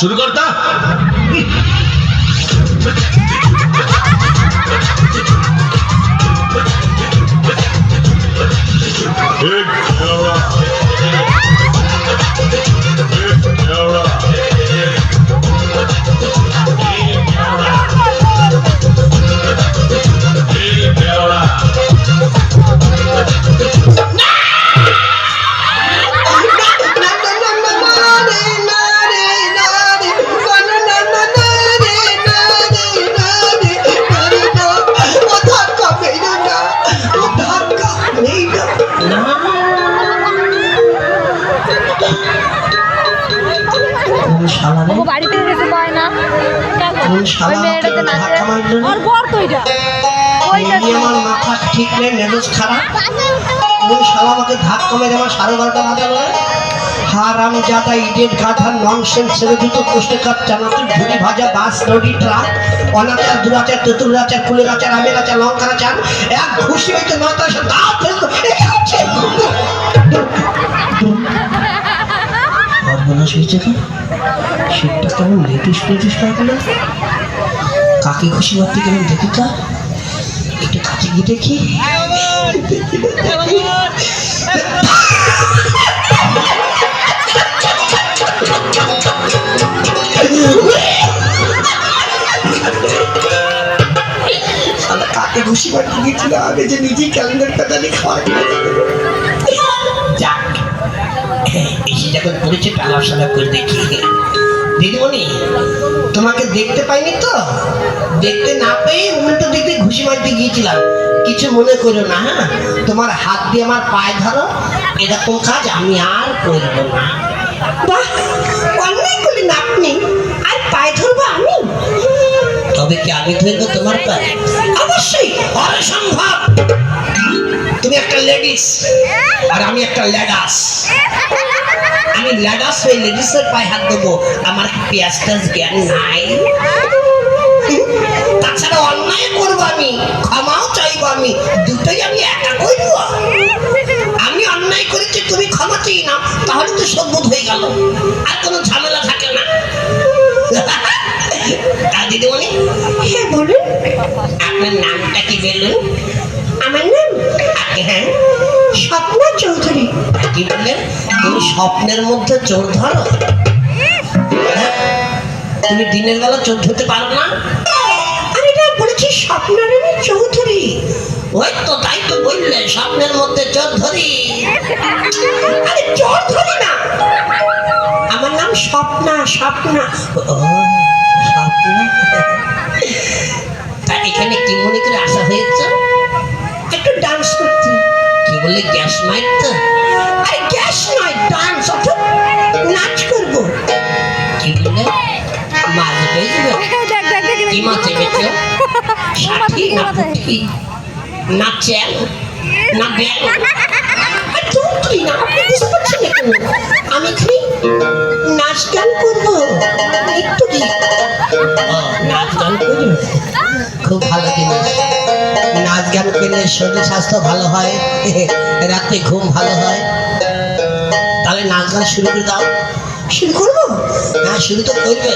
শুরু করতা বাড়িতে গেছে পায় না মাথা ঠিক নেই, মেজাজ খারাপ। ওই শালা আমাকে ধাক্কা মেরে আমার 12:30 বাজালো। হারাম জাদা ইডিয়েট গাধা ননসেন্স ছেলে দুটো কোষ্ঠকার চানাচুর ঝুড়ি ভাজা বাস লরি ট্রাক অনাচার দুরাচার তেঁতুল আচার ফুলের আচার আমের আচার লঙ্কার আচার এক খুশি হইতে নয়টা এসে দাঁত ফেলতো। সর্বনাশ হয়েছে তো, শীতটা কেমন লেটিস লেটিস লাগলো। কাকে খুশি করতে কেমন দেখি তো, একটু কাছে গিয়ে দেখি। কাকে খুশি করতে গিয়েছিল আগে যে নিজেই ক্যালেন্ডারটা জানি খাওয়া। যাক, এসে যখন পড়েছে টালাশালা করে দেখি। দিদিমণি, তোমাকে দেখতে পাইনি তো, দেখতে না পেয়ে উল্টো দিকে ঘুষি মারতে গিয়েছিলাম। কিছু মনে করো না, হ্যাঁ? তোমার হাত দিয়ে আমার পায়ে ধরো, এরকম কাজ আমি আর করবো না। বাহ, অন্যায় করলেন আপনি, আর পায়ে ধরবো আমি? তবে কি আমি ধরবো তোমার পায়ে? অবশ্যই, অসম্ভব। তুমি একটা লেডিস আর আমি একটা ল্যাডাস। আমি ল্যাডাস হয়ে লেডিসের পায়ে হাত দেবো, আমার পেঁয়াজ জ্ঞান নাই। তাছাড়া অন্যায় করবো আমি, ক্ষমাও চাইবো আমি, দুটোই আমি একা করবো। আমি অন্যায় করেছি, তুমি ক্ষমা চাই না, তাহলে তো সদ্বোধ হয়ে গেল, আর কোনো ঝামেলা থাকে না। দিদিমণি, হ্যাঁ বলুন, আপনার নামটা কি বলুন? আমার নাম, হ্যাঁ, স্বপ্না চৌধুরী। কি বললেন? তুমি স্বপ্নের মধ্যে চোর ধরো? তুমি দিনের বেলা চোর ধরতে পারো না? আমি না বলেছি স্বপ্নের চৌধুরী। ওই তো, তাই তো বললে স্বপ্নের মধ্যে চোর ধরি। আরে চোর ধরি না, আমার নাম স্বপ্না। স্বপ্না, স্বপ্না। তা এখানে কি মনে করে আসা হয়েছে? একটু ডান্স করতে। কি বললে, গ্যাস মারতে? আরে গ্যাস নয়, ডান্স, অর্থাৎ নাচ করবো। কি বললে, মাছ বেচবে? কি মাছ বেচো? ষাটি না পুঁটি না চ্যাং না ব্যাং? তুই না, আপনি বুঝতে পারছেন না কেন? আমি কি নাচ গান করবো একটু? কি নাচ গান করবো? খুব ভালো জিনিস। নাচ গান করলে শরীর স্বাস্থ্য ভালো হয়, রাতে ঘুম ভালো হয়। তাহলে নাচ গান শুরু করে দাও। শুরু করবো? হ্যাঁ, শুরু তো করবে।